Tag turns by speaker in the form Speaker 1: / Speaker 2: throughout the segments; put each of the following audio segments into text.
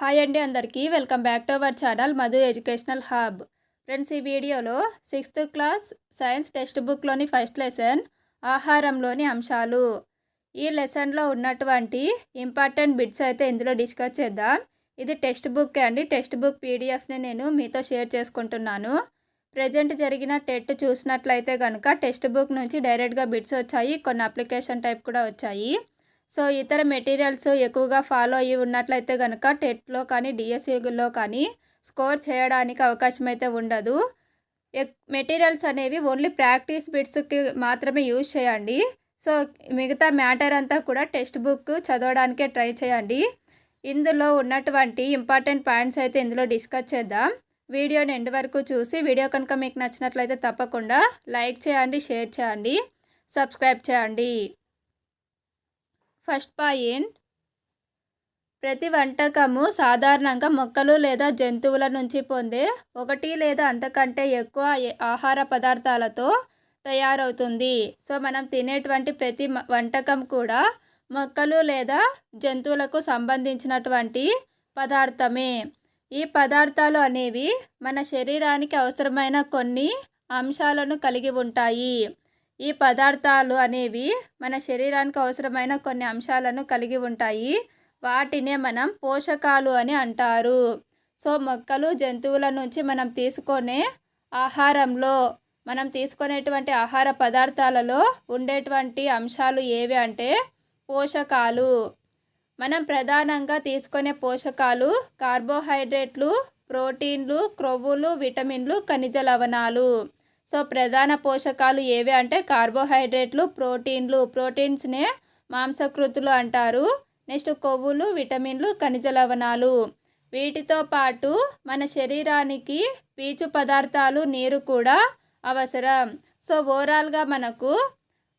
Speaker 1: Hi అండి అందరికీ welcome back to our channel Madhu educational hub. Friends, ఈ వీడియోలో 6th క్లాస్ సైన్స్ టెక్స్ట్ బుక్లోని ఫస్ట్ లెసన్ ఆహారంలోని అంశాలు, ఈ లెసన్లో ఉన్నటువంటి ఇంపార్టెంట్ బిట్స్ అయితే ఇందులో డిస్కస్ చేద్దాం. ఇది టెక్స్ట్ బుక్ అండి. టెక్స్ట్ బుక్ పీడిఎఫ్ని నేను మీతో షేర్ చేసుకుంటున్నాను. ప్రజెంట్ జరిగిన టెట్ చూసినట్లయితే కనుక టెక్స్ట్ బుక్ నుంచి డైరెక్ట్గా బిట్స్ వచ్చాయి, కొన్ని అప్లికేషన్ టైప్ కూడా వచ్చాయి. సో ఇతర మెటీరియల్స్ ఎక్కువగా ఫాలో అయ్యి ఉన్నట్లయితే కనుక టెట్లో కానీ డిఎస్సిలో కానీ స్కోర్ చేయడానికి అవకాశం అయితే ఉండదు. మెటీరియల్స్ అనేవి ఓన్లీ ప్రాక్టీస్ బిట్స్కి మాత్రమే యూజ్ చేయండి. సో మిగతా మ్యాటర్ అంతా కూడా టెక్స్ట్ బుక్ చదవడానికే ట్రై చేయండి. ఇందులో ఉన్నటువంటి ఇంపార్టెంట్ పాయింట్స్ అయితే ఇందులో డిస్కస్ చేద్దాం. వీడియోని ఎండ్ వరకు చూసి వీడియో కనుక మీకు నచ్చినట్లయితే తప్పకుండా లైక్ చేయండి, షేర్ చేయండి, సబ్స్క్రైబ్ చేయండి. ఫస్ట్ పాయింట్, ప్రతి వంటకము సాధారణంగా మొక్కలు లేదా జంతువుల నుంచి పొందే ఒకటి లేదా అంతకంటే ఎక్కువ ఆహార పదార్థాలతో తయారవుతుంది. సో మనం తినేటువంటి ప్రతి వంటకం కూడా మొక్కలు లేదా జంతువులకు సంబంధించినటువంటి పదార్థమే. ఈ పదార్థాలు అనేవి మన శరీరానికి అవసరమైన కొన్ని అంశాలను కలిగి ఉంటాయి. ఈ పదార్థాలు అనేవి మన శరీరానికి అవసరమైన కొన్ని అంశాలను కలిగి ఉంటాయి. వాటినే మనం పోషకాలు అని అంటారు. సో మొక్కలు, జంతువుల నుంచి మనం తీసుకునే ఆహారంలో, మనం తీసుకునేటువంటి ఆహార పదార్థాలలో ఉండేటువంటి అంశాలు ఏవి అంటే పోషకాలు. మనం ప్రధానంగా తీసుకునే పోషకాలు కార్బోహైడ్రేట్లు, ప్రోటీన్లు, క్రొవ్వులు, విటమిన్లు, ఖనిజ లవణాలు. సో ప్రధాన పోషకాలు ఏవి అంటే కార్బోహైడ్రేట్లు, ప్రోటీన్లు, ప్రోటీన్స్నే మాంసకృతులు అంటారు. నెక్స్ట్ కొవ్వులు, విటమిన్లు, ఖనిజ లవణాలు. వీటితో పాటు మన శరీరానికి పీచు పదార్థాలు, నీరు కూడా అవసరం. సో ఓవరాల్గా మనకు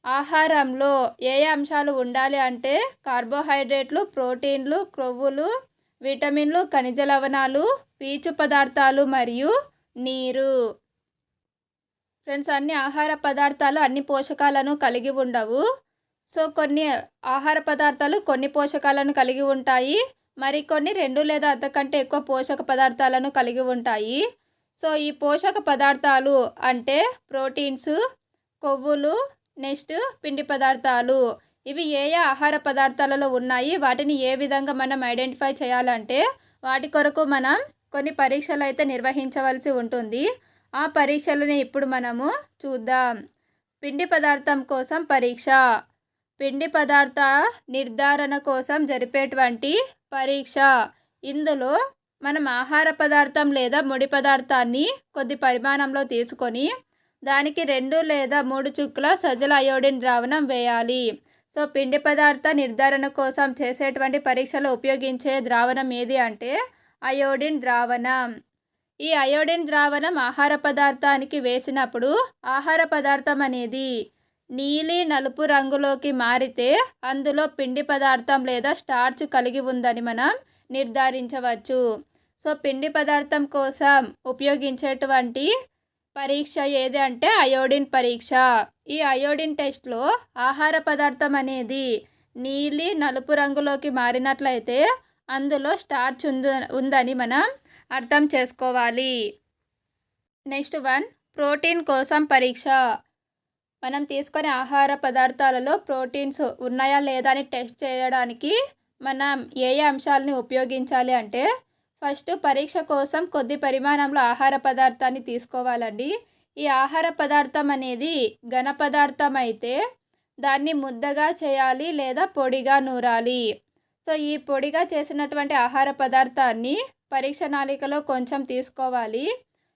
Speaker 1: ఆహారంలో ఏ అంశాలు ఉండాలి అంటే కార్బోహైడ్రేట్లు, ప్రోటీన్లు, క్రొవ్వులు, విటమిన్లు, ఖనిజ లవణాలు, పీచు పదార్థాలు మరియు నీరు. ఫ్రెండ్స్, అన్ని ఆహార పదార్థాలు అన్ని పోషకాలను కలిగి ఉండవు. సో కొన్ని ఆహార పదార్థాలు కొన్ని పోషకాలను కలిగి ఉంటాయి, మరికొన్ని 2 లేదా అంతకంటే ఎక్కువ పోషక పదార్థాలను కలిగి ఉంటాయి. సో ఈ పోషక పదార్థాలు అంటే ప్రోటీన్స్, కొవ్వులు, నెక్స్ట్ పిండి పదార్థాలు. ఇవి ఏ ఆహార పదార్థాలలో ఉన్నాయి, వాటిని ఏ విధంగా మనం ఐడెంటిఫై చేయాలంటే వాటి కొరకు మనం కొన్ని పరీక్షలు అయితే నిర్వహించవలసి ఉంటుంది. ఆ పరీక్షలని ఇప్పుడు మనము చూద్దాం. పిండి పదార్థం కోసం పరీక్ష. పిండి పదార్థ నిర్ధారణ కోసం జరిపేటువంటి పరీక్ష. ఇందులో మనం ఆహార పదార్థం లేదా ముడి పదార్థాన్ని కొద్ది పరిమాణంలో తీసుకొని దానికి 2 లేదా 3 చుక్కల సజల అయోడిన్ ద్రావణం వేయాలి. సో పిండి పదార్థ నిర్ధారణ కోసం చేసేటువంటి పరీక్షలో ఉపయోగించే ద్రావణం ఏది అంటే అయోడిన్ ద్రావణం. ఈ అయోడిన్ ద్రావణం ఆహార పదార్థానికి వేసినప్పుడు ఆహార పదార్థం అనేది నీలి నలుపు రంగులోకి మారితే అందులో పిండి పదార్థం లేదా స్టార్చ్ కలిగి ఉందని మనం నిర్ధారించవచ్చు. సో పిండి పదార్థం కోసం ఉపయోగించేటువంటి పరీక్ష ఏది అంటే అయోడిన్ పరీక్ష. ఈ అయోడిన్ టెస్ట్లో ఆహార పదార్థం అనేది నీలి నలుపు రంగులోకి మారినట్లయితే అందులో స్టార్చ్ ఉందని మనం అర్థం చేసుకోవాలి. నెక్స్ట్ 1, ప్రోటీన్ కోసం పరీక్ష. మనం తీసుకునే ఆహార పదార్థాలలో ప్రోటీన్స్ ఉన్నాయా లేదా అని టెస్ట్ చేయడానికి మనం ఏ అంశాలని ఉపయోగించాలి అంటే ఫస్ట్ పరీక్ష కోసం కొద్ది పరిమాణంలో ఆహార పదార్థాన్ని తీసుకోవాలండి. ఈ ఆహార పదార్థం అనేది ఘన పదార్థం అయితే దాన్ని ముద్దగా చేయాలి లేదా పొడిగా నూరాలి. సో ఈ పొడిగా చేసినటువంటి ఆహార పదార్థాన్ని పరీక్ష నాళికలో కొంచెం తీసుకోవాలి.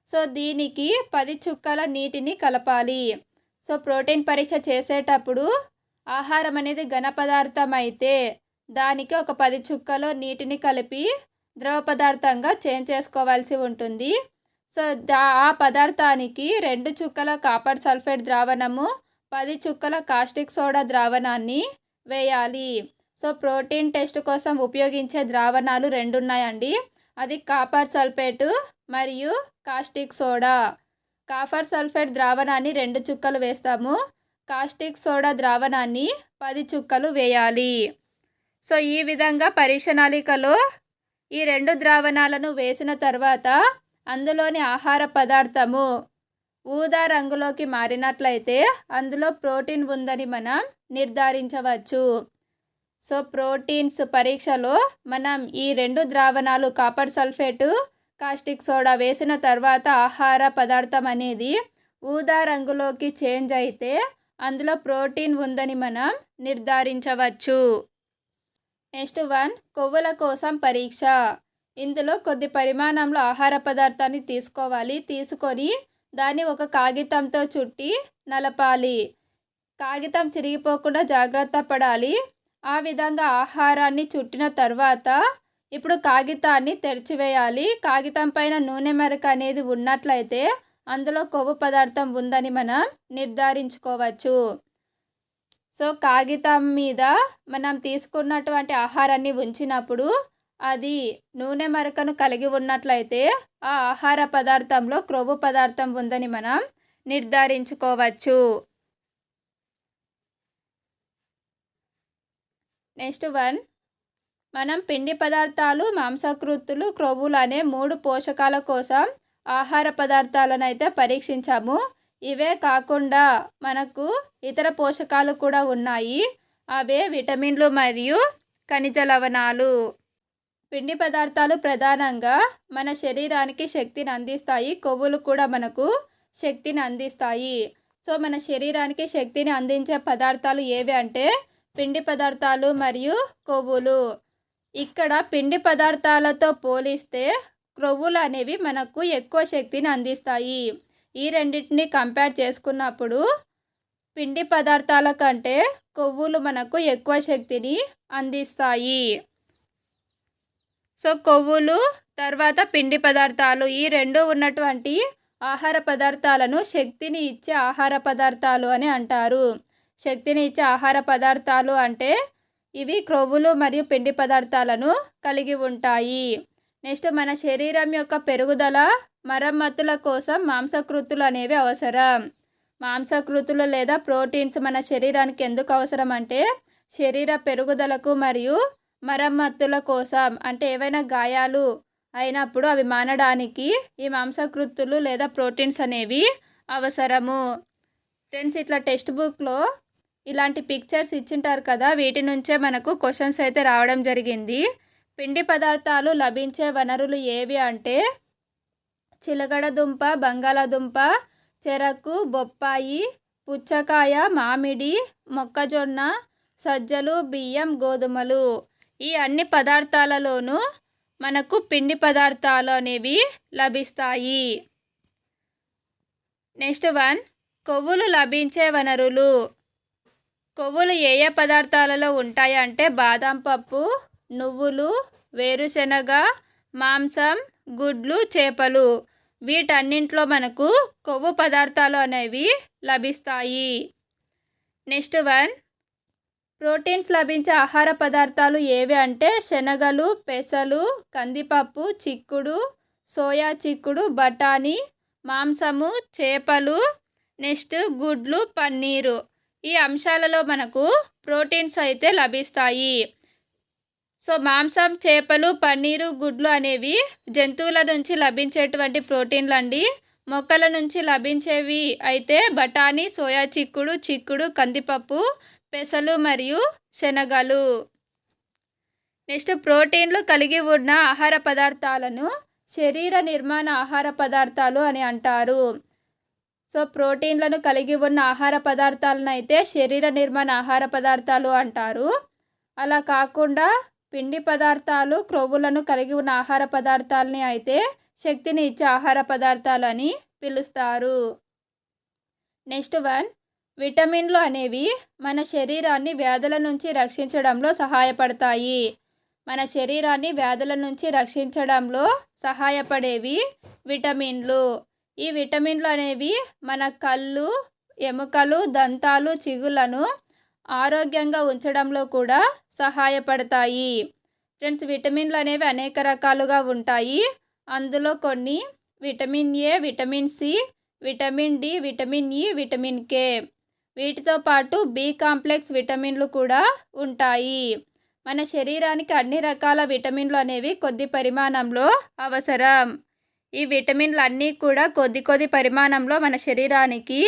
Speaker 1: సో దీనికి 10 చుక్కల నీటిని కలపాలి. సో ప్రోటీన్ పరీక్ష చేసేటప్పుడు ఆహారం అనేది ఘన పదార్థం అయితే దానికి ఒక 10 చుక్కలో నీటిని కలిపి ద్రవ పదార్థంగా చేంజ్ చేసుకోవాల్సి ఉంటుంది. సో ఆ పదార్థానికి 2 చుక్కల కాపర్ సల్ఫేట్ ద్రావణము, 10 చుక్కల కాస్టిక్ సోడా ద్రావణాన్ని వేయాలి. సో ప్రోటీన్ టెస్ట్ కోసం ఉపయోగించే ద్రావణాలు 2 ఉన్నాయండి. అది కాపర్ సల్ఫేటు మరియు కాస్టిక్ సోడా. కాపర్ సల్ఫేట్ ద్రావణాన్ని 2 చుక్కలు వేస్తాము, కాస్టిక్ సోడా ద్రావణాన్ని 10 చుక్కలు వేయాలి. సో ఈ విధంగా పరీక్ష నాళికలో ఈ 2 ద్రావణాలను వేసిన తర్వాత అందులోని ఆహార పదార్థము ఊదా రంగులోకి మారినట్లయితే అందులో ప్రోటీన్ ఉందని మనం నిర్ధారించవచ్చు. సో ప్రోటీన్స్ పరీక్షలో మనం ఈ 2 ద్రావణాలు కాపర్ సల్ఫేటు, కాస్టిక్ సోడా వేసిన తర్వాత ఆహార పదార్థం అనేది ఊదా రంగులోకి చేంజ్ అయితే అందులో ప్రోటీన్ ఉందని మనం నిర్ధారించవచ్చు. నెక్స్ట్ 1 కొవ్వుల కోసం పరీక్ష. ఇందులో కొద్ది పరిమాణంలో ఆహార పదార్థాన్ని తీసుకోవాలి. తీసుకొని దాన్ని ఒక కాగితంతో చుట్టి నలపాలి. కాగితం చిరిగిపోకుండా జాగ్రత్త పడాలి. ఆ విధంగా ఆహారాన్ని చుట్టిన తర్వాత ఇప్పుడు కాగితాన్ని తెరిచివేయాలి. కాగితం పైన నూనె మరక అనేది ఉన్నట్లయితే అందులో కొవ్వు పదార్థం ఉందని మనం నిర్ధారించుకోవచ్చు. సో కాగితం మీద మనం తీసుకున్నటువంటి ఆహారాన్ని ఉంచినప్పుడు అది నూనె మరకను కలిగి ఉన్నట్లయితే ఆ ఆహార పదార్థంలో క్రొవ్వు పదార్థం ఉందని మనం నిర్ధారించుకోవచ్చు. నెక్స్ట్ 1 మనం పిండి పదార్థాలు, మాంసకృత్తులు, క్రొవ్వులు అనే 3 పోషకాల కోసం ఆహార పదార్థాలను అయితే పరీక్షించాము. ఇవే కాకుండా మనకు ఇతర పోషకాలు కూడా ఉన్నాయి. అవే విటమిన్లు మరియు ఖనిజ లవణాలు. పిండి పదార్థాలు ప్రధానంగా మన శరీరానికి శక్తిని అందిస్తాయి. కొవ్వులు కూడా మనకు శక్తిని అందిస్తాయి. సో మన శరీరానికి శక్తిని అందించే పదార్థాలు ఏవి అంటే పిండి పదార్థాలు మరియు కొవ్వులు. ఇక్కడ పిండి పదార్థాలతో పోలిస్తే క్రొవ్వులు అనేవి మనకు ఎక్కువ శక్తిని అందిస్తాయి. ఈ రెండింటిని కంపేర్ చేసుకున్నప్పుడు పిండి పదార్థాల కంటే కొవ్వులు మనకు ఎక్కువ శక్తిని అందిస్తాయి. సో కొవ్వులు తర్వాత పిండి పదార్థాలు ఈ 2 ఉన్నటువంటి ఆహార పదార్థాలను శక్తిని ఇచ్చే ఆహార పదార్థాలు అని అంటారు. శక్తిని ఇచ్చే ఆహార పదార్థాలు అంటే ఇవి క్రొవ్వులు మరియు పిండి పదార్థాలను కలిగి ఉంటాయి. నెక్స్ట్ మన శరీరం యొక్క పెరుగుదల, మరమ్మతుల కోసం మాంసకృతులు అనేవి అవసరం. మాంసకృతులు లేదా ప్రోటీన్స్ మన శరీరానికి ఎందుకు అవసరం అంటే శరీర పెరుగుదలకు మరియు మరమ్మతుల కోసం. అంటే ఏవైనా గాయాలు అయినప్పుడు అవి మానడానికి ఈ మాంసకృతులు లేదా ప్రోటీన్స్ అనేవి అవసరము. ఫ్రెండ్స్ ఇట్లా టెక్స్ట్ బుక్లో ఇలాంటి పిక్చర్స్ ఇచ్చింటారు కదా, వీటి నుంచే మనకు క్వశ్చన్స్ అయితే రావడం జరిగింది. పిండి పదార్థాలు లభించే వనరులు ఏవి అంటే చిలగడదుంప, బంగాళాదుంప, చెరకు, బొప్పాయి, పుచ్చకాయ, మామిడి, మొక్కజొన్న, సజ్జలు, బియ్యం, గోధుమలు. ఈ అన్ని పదార్థాలలోనూ మనకు పిండి పదార్థాలు అనేవి లభిస్తాయి. నెక్స్ట్ 1 కొవ్వులు లభించే వనరులు. కొవ్వులు ఏ ఏ పదార్థాలలో ఉంటాయి అంటే బాదం పప్పు, నువ్వులు, వేరుశెనగ, మాంసం, గుడ్లు, చేపలు. వీటన్నింటిలో మనకు కొవ్వు పదార్థాలు అనేవి లభిస్తాయి. నెక్స్ట్ 1 ప్రోటీన్స్ లభించే ఆహార పదార్థాలు ఏవి అంటే శనగలు, పెసలు, కందిపప్పు, చిక్కుడు, సోయా చిక్కుడు, బఠానీ, మాంసము, చేపలు, నెక్స్ట్ గుడ్లు, పన్నీరు. ఈ అంశాలలో మనకు ప్రోటీన్స్ అయితే లభిస్తాయి. సో మాంసం, చేపలు, పన్నీరు, గుడ్లు అనేవి జంతువుల నుంచి లభించేటువంటి ప్రోటీన్లు అండి. మొక్కల నుంచి లభించేవి అయితే బఠానీ, సోయా చిక్కుడు, కందిపప్పు, పెసలు మరియు శనగలు. నెక్స్ట్ ప్రోటీన్లు కలిగి ఉన్న ఆహార పదార్థాలను శరీర నిర్మాణ ఆహార పదార్థాలు అని అంటారు. సో ప్రోటీన్లను కలిగి ఉన్న ఆహార పదార్థాలను అయితే శరీర నిర్మాణ ఆహార పదార్థాలు అంటారు. అలా కాకుండా పిండి పదార్థాలు, క్రొవ్వులను కలిగి ఉన్న ఆహార పదార్థాలని అయితే శక్తిని ఇచ్చే ఆహార పదార్థాలు అని పిలుస్తారు. నెక్స్ట్ 1 విటమిన్లు అనేవి మన శరీరాన్ని వ్యాధుల నుంచి రక్షించడంలో సహాయపడతాయి. మన శరీరాన్ని వ్యాధుల నుంచి రక్షించడంలో సహాయపడేవి విటమిన్లు. ఈ విటమిన్లు అనేవి మన కళ్ళు, ఎముకలు, దంతాలు, చిగుళ్లను ఆరోగ్యంగా ఉంచడంలో కూడా సహాయపడతాయి. ఫ్రెండ్స్ విటమిన్లు అనేవి అనేక రకాలుగా ఉంటాయి. అందులో కొన్ని vitamin A, vitamin C, vitamin D, vitamin E, vitamin K. వీటితో పాటు బి కాంప్లెక్స్ విటమిన్లు కూడా ఉంటాయి. మన శరీరానికి అన్ని రకాల విటమిన్లు అనేవి కొద్ది పరిమాణంలో అవసరం. ఈ విటమిన్లు అన్నీ కూడా కొద్ది పరిమాణంలో మన శరీరానికి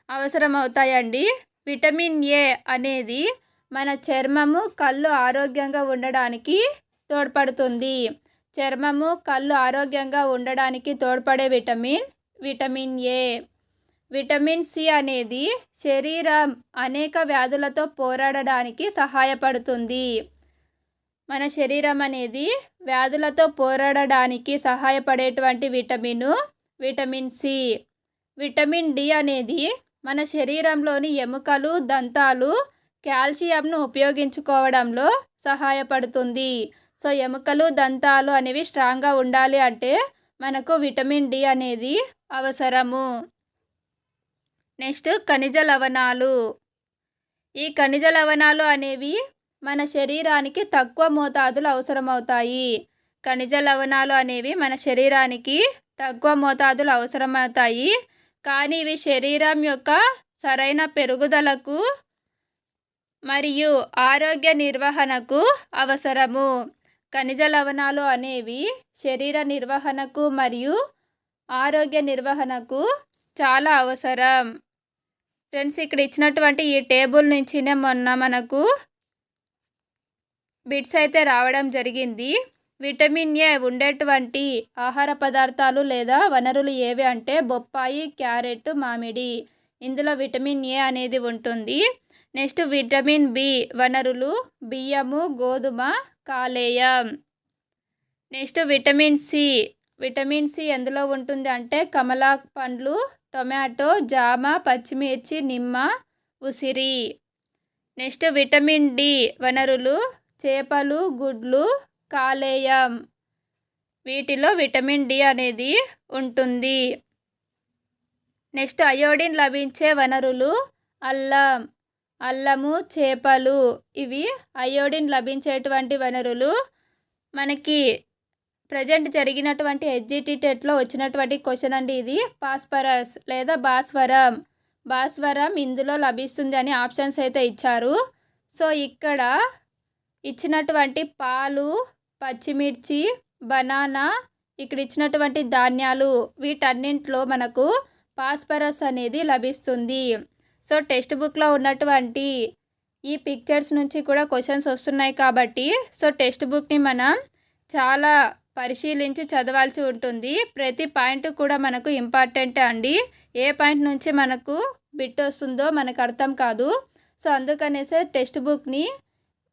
Speaker 1: అవసరమవుతాయండి. విటమిన్ ఏ అనేది మన చర్మము, కళ్ళు ఆరోగ్యంగా ఉండడానికి తోడ్పడుతుంది. చర్మము, కళ్ళు ఆరోగ్యంగా ఉండడానికి తోడ్పడే విటమిన్ ఏ. విటమిన్ సి అనేది శరీరం అనేక వ్యాధులతో పోరాడడానికి సహాయపడుతుంది. మన శరీరం అనేది వ్యాధులతో పోరాడడానికి సహాయపడేటువంటి విటమిన్ సి. విటమిన్ డి అనేది మన శరీరంలోని ఎముకలు, దంతాలు కాల్షియంను ఉపయోగించుకోవడంలో సహాయపడుతుంది. సో ఎముకలు, దంతాలు అనేవి స్ట్రాంగ్గా ఉండాలి అంటే మనకు విటమిన్ డి అనేది అవసరము. నెక్స్ట్ ఖనిజ లవణాలు. ఈ ఖనిజ లవణాలు అనేవి మన శరీరానికి తక్కువ మోతాదులో అవసరమవుతాయి. ఖనిజ లవణాలు అనేవి మన శరీరానికి తక్కువ మోతాదులో అవసరమవుతాయి, కానీ ఇవి శరీరం యొక్క సరైన పెరుగుదలకు మరియు ఆరోగ్య నిర్వహణకు అవసరము. ఖనిజ లవణాలు అనేవి శరీర నిర్వహణకు మరియు ఆరోగ్య నిర్వహణకు చాలా అవసరం. ఫ్రెండ్స్, ఇక్కడ ఇచ్చినటువంటి ఈ టేబుల్ నుంచినే మొన్న మనకు బిట్స్ అయితే రావడం జరిగింది. విటమిన్ ఏ ఉండేటువంటి ఆహార పదార్థాలు లేదా వనరులు ఏవి అంటే బొప్పాయి, క్యారెట్, మామిడి. ఇందులో విటమిన్ ఏ అనేది ఉంటుంది. నెక్స్ట్ విటమిన్ బి వనరులు బియ్యము, గోధుమ, కాలేయం. నెక్స్ట్ విటమిన్ సి ఎందులో ఉంటుంది అంటే కమలాకు పండ్లు, టొమాటో, జామ, పచ్చిమిర్చి, నిమ్మ, ఉసిరి. నెక్స్ట్ విటమిన్ డి వనరులు చేపలు, గుడ్లు, కాలేయం. వీటిలో విటమిన్ డి అనేది ఉంటుంది. నెక్స్ట్ అయోడిన్ లభించే వనరులు అల్లము, చేపలు. ఇవి అయోడిన్ లభించేటువంటి వనరులు. మనకి ప్రజెంట్ జరిగినటువంటి ఎస్జిటి టెట్లో వచ్చినటువంటి క్వశ్చన్ అండి ఇది. ఫాస్ఫరస్ లేదా భాస్వరం ఇందులో లభిస్తుంది అని ఆప్షన్స్ అయితే ఇచ్చారు. సో ఇక్కడ ఇచ్చినటువంటి పాలు, పచ్చిమిర్చి, బనానా, ఇక్కడ ఇచ్చినటువంటి ధాన్యాలు వీటన్నింటిలో మనకు ఫాస్ఫరస్ అనేది లభిస్తుంది. సో టెక్స్ట్ బుక్లో ఉన్నటువంటి ఈ పిక్చర్స్ నుంచి కూడా క్వశ్చన్స్ వస్తున్నాయి కాబట్టి సో టెక్స్ట్ బుక్ని మనం చాలా పరిశీలించి చదవాల్సి ఉంటుంది. ప్రతి పాయింట్ కూడా మనకు ఇంపార్టెంటే అండి. ఏ పాయింట్ నుంచి మనకు బిట్ వస్తుందో మనకు అర్థం కాదు. సో అందుకనేసే టెక్స్ట్ బుక్ని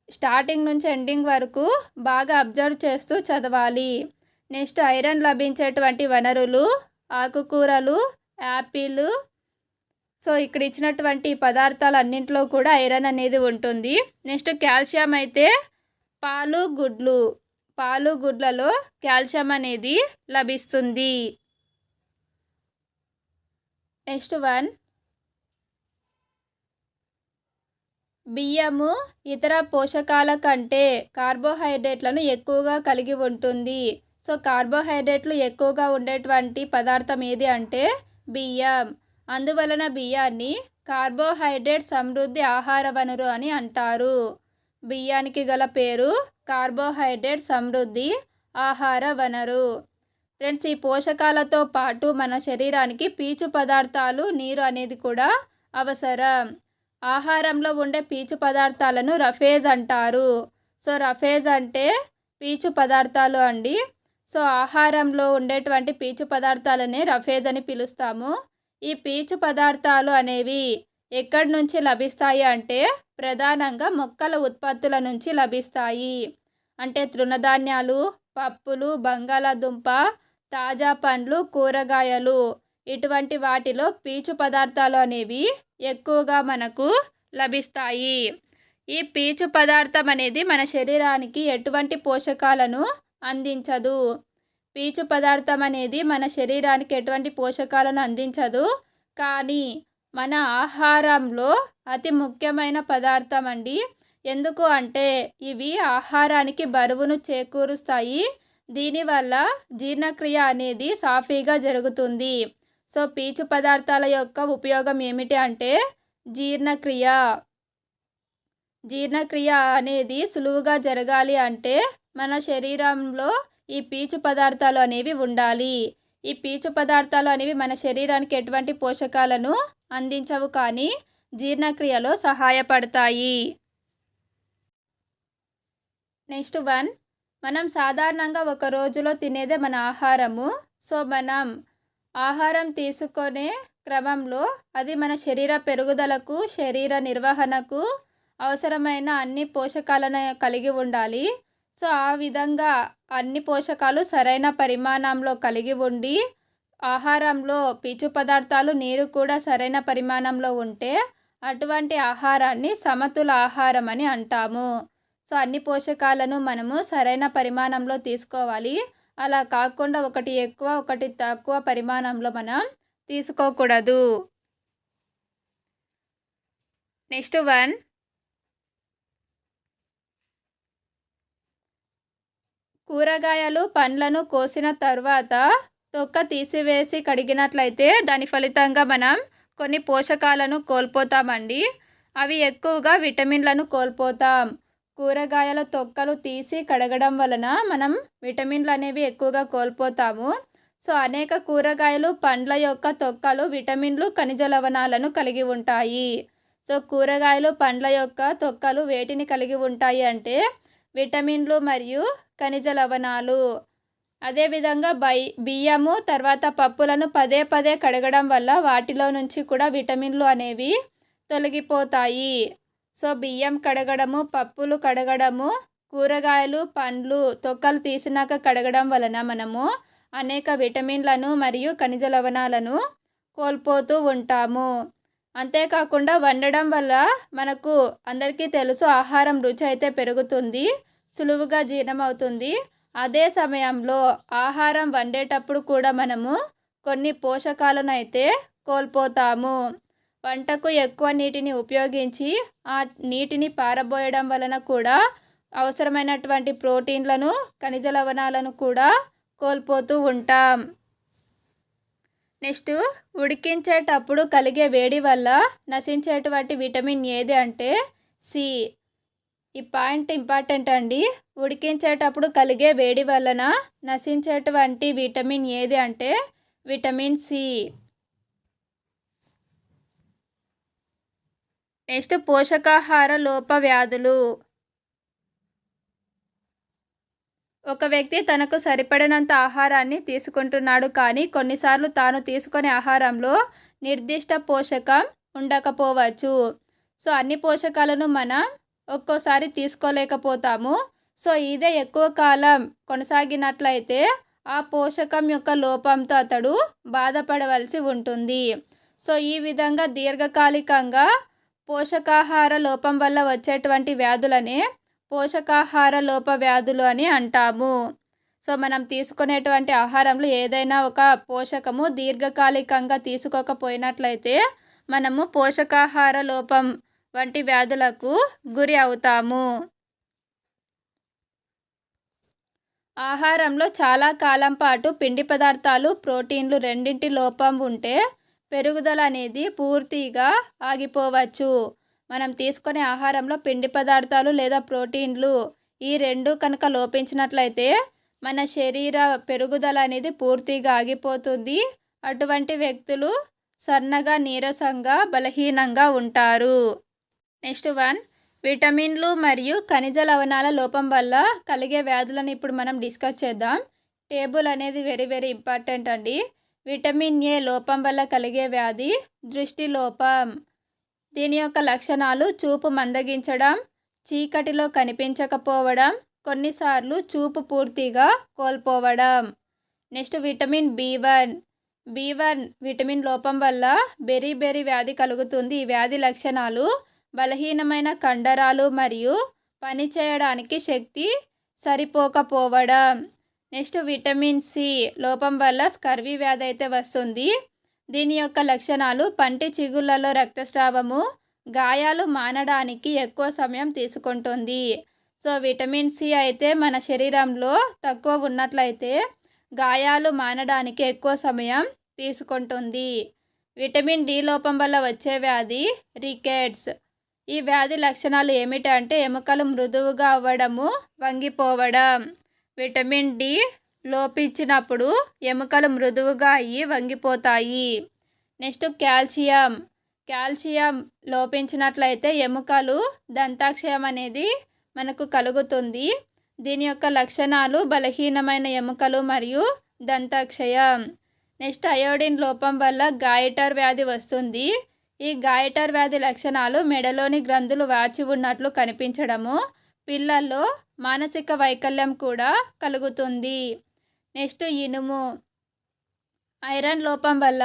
Speaker 1: స్టార్టింగ్ నుంచి ఎండింగ్ వరకు బాగా అబ్జర్వ్ చేస్తూ చదవాలి. నెక్స్ట్ ఐరన్ లభించేటువంటి వనరులు ఆకుకూరలు, యాపిల్. సో ఇక్కడ ఇచ్చినటువంటి పదార్థాలు అన్నింటిలో కూడా ఐరన్ అనేది ఉంటుంది. నెక్స్ట్ కాల్షియం అయితే పాలు, గుడ్లలో కాల్షియం అనేది లభిస్తుంది. నెక్స్ట్ బియ్యము ఇతర పోషకాల కంటే కార్బోహైడ్రేట్లను ఎక్కువగా కలిగి ఉంటుంది. సో కార్బోహైడ్రేట్లు ఎక్కువగా ఉండేటువంటి పదార్థం ఏది అంటే బియ్యం. అందువలన బియ్యాన్ని కార్బోహైడ్రేట్ సమృద్ధి ఆహార వనరు అని అంటారు. బియ్యానికి గల పేరు కార్బోహైడ్రేట్ సమృద్ధి ఆహార వనరు. ఫ్రెండ్స్, ఈ పోషకాలతో పాటు మన శరీరానికి పీచు పదార్థాలు, నీరు అనేది కూడా అవసరం. ఆహారంలో ఉండే పీచు పదార్థాలను రఫేజ్ అంటారు. సో రఫేజ్ అంటే పీచు పదార్థాలు అండి. సో ఆహారంలో ఉండేటువంటి పీచు పదార్థాలనే రఫేజ్ అని పిలుస్తాము. ఈ పీచు పదార్థాలు అనేవి ఎక్కడి నుంచి లభిస్తాయి అంటే ప్రధానంగా మొక్కల ఉత్పత్తుల నుంచి లభిస్తాయి. అంటే తృణధాన్యాలు, పప్పులు, బంగాళాదుంప, తాజా పండ్లు, కూరగాయలు ఇటువంటి వాటిలో పీచు పదార్థాలు అనేవి ఎక్కువగా మనకు లభిస్తాయి. ఈ పీచు పదార్థం అనేది మన శరీరానికి ఎటువంటి పోషకాలను అందించదు. పీచు పదార్థం అనేది మన శరీరానికి ఎటువంటి పోషకాలను అందించదు, కానీ మన ఆహారంలో అతి ముఖ్యమైన పదార్థం అండి. ఎందుకు అంటే ఇవి ఆహారానికి బరువును చేకూరుస్తాయి. దీనివల్ల జీర్ణక్రియ అనేది సాఫీగా జరుగుతుంది. సో పీచు పదార్థాల యొక్క ఉపయోగం ఏమిటి అంటే జీర్ణక్రియ అనేది సులువుగా జరగాలి అంటే మన శరీరంలో ఈ పీచు పదార్థాలు అనేవి ఉండాలి. ఈ పీచు పదార్థాలు అనేవి మన శరీరానికి ఎటువంటి పోషకాలను అందించవు, కానీ జీర్ణక్రియలో సహాయపడతాయి. నెక్స్ట్ వన్, మనం సాధారణంగా ఒక రోజులో తినేదే మన ఆహారము. సో మనం ఆహారం తీసుకునే క్రమంలో అది మన శరీర పెరుగుదలకు, శరీర నిర్వహణకు అవసరమైన అన్ని పోషకాలను కలిగి ఉండాలి. సో ఆ విధంగా అన్ని పోషకాలు సరైన పరిమాణంలో కలిగి ఉండి, ఆహారంలో పీచు పదార్థాలు, నీరు కూడా సరైన పరిమాణంలో ఉంటే అటువంటి ఆహారాన్ని సమతుల ఆహారం అని అంటాము. సో అన్ని పోషకాలను మనము సరైన పరిమాణంలో తీసుకోవాలి. అలా కాకుండా ఒకటి ఎక్కువ ఒకటి తక్కువ పరిమాణంలో మనం తీసుకోకూడదు. నెక్స్ట్ వన్, కూరగాయలు పండ్లను కోసిన తర్వాత తొక్క తీసివేసి కడిగినట్లయితే దాని ఫలితంగా మనం కొన్ని పోషకాలను కోల్పోతామండి. అవి ఎక్కువగా విటమిన్లను కోల్పోతాం. కూరగాయల తొక్కలు తీసి కడగడం వలన మనం విటమిన్లు అనేవి ఎక్కువగా కోల్పోతాము. సో అనేక కూరగాయలు పండ్ల యొక్క తొక్కలు విటమిన్లు, ఖనిజ లవణాలను కలిగి ఉంటాయి. సో కూరగాయలు పండ్ల యొక్క తొక్కలు వేటిని కలిగి ఉంటాయి అంటే విటమిన్లు మరియు ఖనిజ లవణాలు. అదేవిధంగా బియ్యము తర్వాత పప్పులను పదే పదే కడగడం వల్ల వాటిలో నుంచి కూడా విటమిన్లు అనేవి తొలగిపోతాయి. సో బియ్యం కడగడము, పప్పులు కడగడము, కూరగాయలు పండ్లు తొక్కలు తీసినాక కడగడం వలన మనము అనేక విటమిన్లను మరియు ఖనిజ లవణాలను కోల్పోతూ ఉంటాము. అంతేకాకుండా వండడం వల్ల మనకు అందరికీ తెలుసు ఆహారం రుచి అయితే పెరుగుతుంది, సులువుగా జీర్ణమవుతుంది. అదే సమయంలో ఆహారం వండేటప్పుడు కూడా మనము కొన్ని పోషకాలను అయితే కోల్పోతాము. వంటకు ఎక్కువ నీటిని ఉపయోగించి ఆ నీటిని పారబోయడం వలన కూడా అవసరమైనటువంటి ప్రోటీన్లను, ఖనిజ లవణాలను కూడా కోల్పోతూ ఉంటాం. నెక్స్ట్, ఉడికించేటప్పుడు కలిగే వేడి వల్ల నశించేటువంటి విటమిన్ ఏది అంటే సి. ఈ పాయింట్ ఇంపార్టెంట్ అండి. ఉడికించేటప్పుడు కలిగే వేడి వలన నశించేటువంటి విటమిన్ ఏది అంటే విటమిన్ సి. నెక్స్ట్, పోషకాహార లోప వ్యాధులు. ఒక వ్యక్తి తనకు సరిపడినంత ఆహారాన్ని తీసుకుంటున్నాడు, కానీ కొన్నిసార్లు తాను తీసుకునే ఆహారంలో నిర్దిష్ట పోషకం ఉండకపోవచ్చు. సో అన్ని పోషకాలను మనం ఒక్కోసారి తీసుకోలేకపోతాము. సో ఇదే ఎక్కువ కాలం కొనసాగినట్లయితే ఆ పోషకం యొక్క లోపంతో అతడు బాధపడవలసి ఉంటుంది. సో ఈ విధంగా దీర్ఘకాలికంగా పోషకాహార లోపం వల్ల వచ్చేటువంటి వ్యాధులనే పోషకాహార లోప వ్యాధులు అని అంటాము. సో మనం తీసుకునేటువంటి ఆహారంలో ఏదైనా ఒక పోషకము దీర్ఘకాలికంగా తీసుకోకపోయినట్లయితే మనము పోషకాహార లోపం వంటి వ్యాధులకు గురి అవుతాము. ఆహారంలో చాలా కాలం పాటు పిండి పదార్థాలు, ప్రోటీన్లు రెండింటి లోపం ఉంటే పెరుగుదల అనేది పూర్తిగా ఆగిపోవచ్చు. మనం తీసుకునే ఆహారంలో పిండి పదార్థాలు లేదా ప్రోటీన్లు ఈ రెండు కనుక లోపించినట్లయితే మన శరీర పెరుగుదల అనేది పూర్తిగా ఆగిపోతుంది. అటువంటి వ్యక్తులు సన్నగా, నీరసంగా, బలహీనంగా ఉంటారు. నెక్స్ట్ వన్, విటమిన్లు మరియు ఖనిజ లవణాల లోపం వల్ల కలిగే వ్యాధులను ఇప్పుడు మనం డిస్కస్ చేద్దాం. టేబుల్ అనేది వెరీ వెరీ ఇంపార్టెంట్ అండి. విటమిన్ ఏ లోపం వల్ల కలిగే వ్యాధి దృష్టి లోపం. దీని యొక్క లక్షణాలు చూపు మందగించడం, చీకటిలో కనిపించకపోవడం, కొన్నిసార్లు చూపు పూర్తిగా కోల్పోవడం. నెక్స్ట్, విటమిన్ బి1 విటమిన్ లోపం వల్ల బెరీ వ్యాధి కలుగుతుంది. ఈ వ్యాధి లక్షణాలు బలహీనమైన కండరాలు మరియు పనిచేయడానికి శక్తి సరిపోకపోవడం. నెక్స్ట్, విటమిన్ సి లోపం వల్ల స్కర్వీ వ్యాధి అయితే వస్తుంది. దీని యొక్క లక్షణాలు పంటి చిగుళ్ళలో రక్తస్రావము, గాయాలు మానడానికి ఎక్కువ సమయం తీసుకుంటుంది. సో విటమిన్ సి అయితే మన శరీరంలో తక్కువ ఉన్నట్లయితే గాయాలు మానడానికి ఎక్కువ సమయం తీసుకుంటుంది. విటమిన్ డి లోపం వల్ల వచ్చే వ్యాధి రికెట్స్. ఈ వ్యాధి లక్షణాలు ఏమిటంటే ఎముకలు మృదువుగా అవ్వడము, వంగిపోవడం. విటమిన్ డి లోపించినప్పుడు ఎముకలు మృదువుగా అయ్యి వంగిపోతాయి. నెక్స్ట్ కాల్షియం లోపించినట్లయితే ఎముకలు దంతాక్షయం అనేది మనకు కలుగుతుంది. దీని యొక్క లక్షణాలు బలహీనమైన ఎముకలు మరియు దంతాక్షయం. నెక్స్ట్ అయోడిన్ లోపం వల్ల గాయటర్ వ్యాధి వస్తుంది. ఈ గాయటర్ వ్యాధి లక్షణాలు మెడలోని గ్రంథులు వాచి ఉన్నట్లు కనిపించడము, పిల్లల్లో మానసిక వైకల్యం కూడా కలుగుతుంది. నెక్స్ట్ ఇనుము, ఐరన్ లోపం వల్ల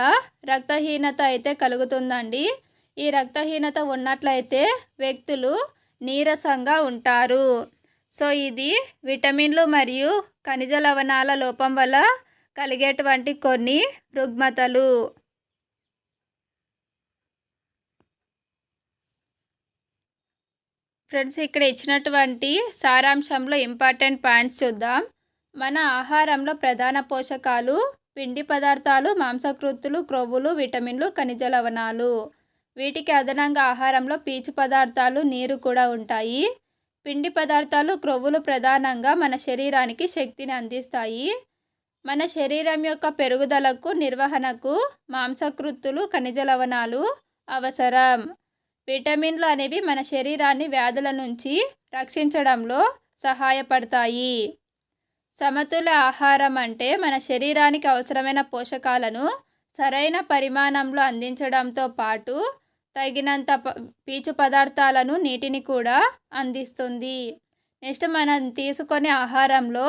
Speaker 1: రక్తహీనత అయితే కలుగుతుందండి. ఈ రక్తహీనత ఉన్నట్లయితే వ్యక్తులు నీరసంగా ఉంటారు. సో ఇది విటమిన్లు మరియు ఖనిజ లవణాల లోపం వల్ల కలిగేటువంటి కొన్ని రుగ్మతలు. ఫ్రెండ్స్, ఇక్కడ ఇచ్చినటువంటి సారాంశంలో ఇంపార్టెంట్ పాయింట్స్ చూద్దాం. మన ఆహారంలో ప్రధాన పోషకాలు పిండి పదార్థాలు, మాంసకృత్తులు, క్రొవ్వులు, విటమిన్లు, ఖనిజ లవణాలు. వీటికి అదనంగా ఆహారంలో పీచు పదార్థాలు, నీరు కూడా ఉంటాయి. పిండి పదార్థాలు, క్రొవ్వులు ప్రధానంగా మన శరీరానికి శక్తిని అందిస్తాయి. మన శరీరం యొక్క పెరుగుదలకు, నిర్వహణకు మాంసకృత్తులు, ఖనిజ లవణాలు అవసరం. విటమిన్లు అనేవి మన శరీరాన్ని వ్యాధుల నుంచి రక్షించడంలో సహాయపడతాయి. సమతుల్య ఆహారం అంటే మన శరీరానికి అవసరమైన పోషకాలను సరైన పరిమాణంలో అందించడంతో పాటు తగినంత పీచు పదార్థాలను, నీటిని కూడా అందిస్తుంది. నెక్స్ట్, మనం తీసుకునే ఆహారంలో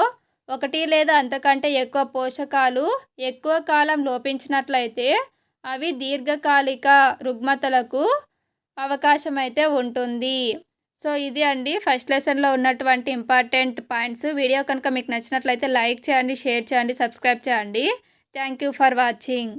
Speaker 1: ఒకటి లేదా అంతకంటే ఎక్కువ పోషకాలు ఎక్కువ కాలం లోపించినట్లయితే అవి దీర్ఘకాలిక రుగ్మతలకు అవకాశం అయితే ఉంటుంది. సో ఇది అండి ఫస్ట్ లెసన్లో ఉన్నటువంటి ఇంపార్టెంట్ పాయింట్స్. వీడియో కనుక మీకు నచ్చినట్లయితే లైక్ చేయండి, షేర్ చేయండి, సబ్స్క్రైబ్ చేయండి. Thank you for watching.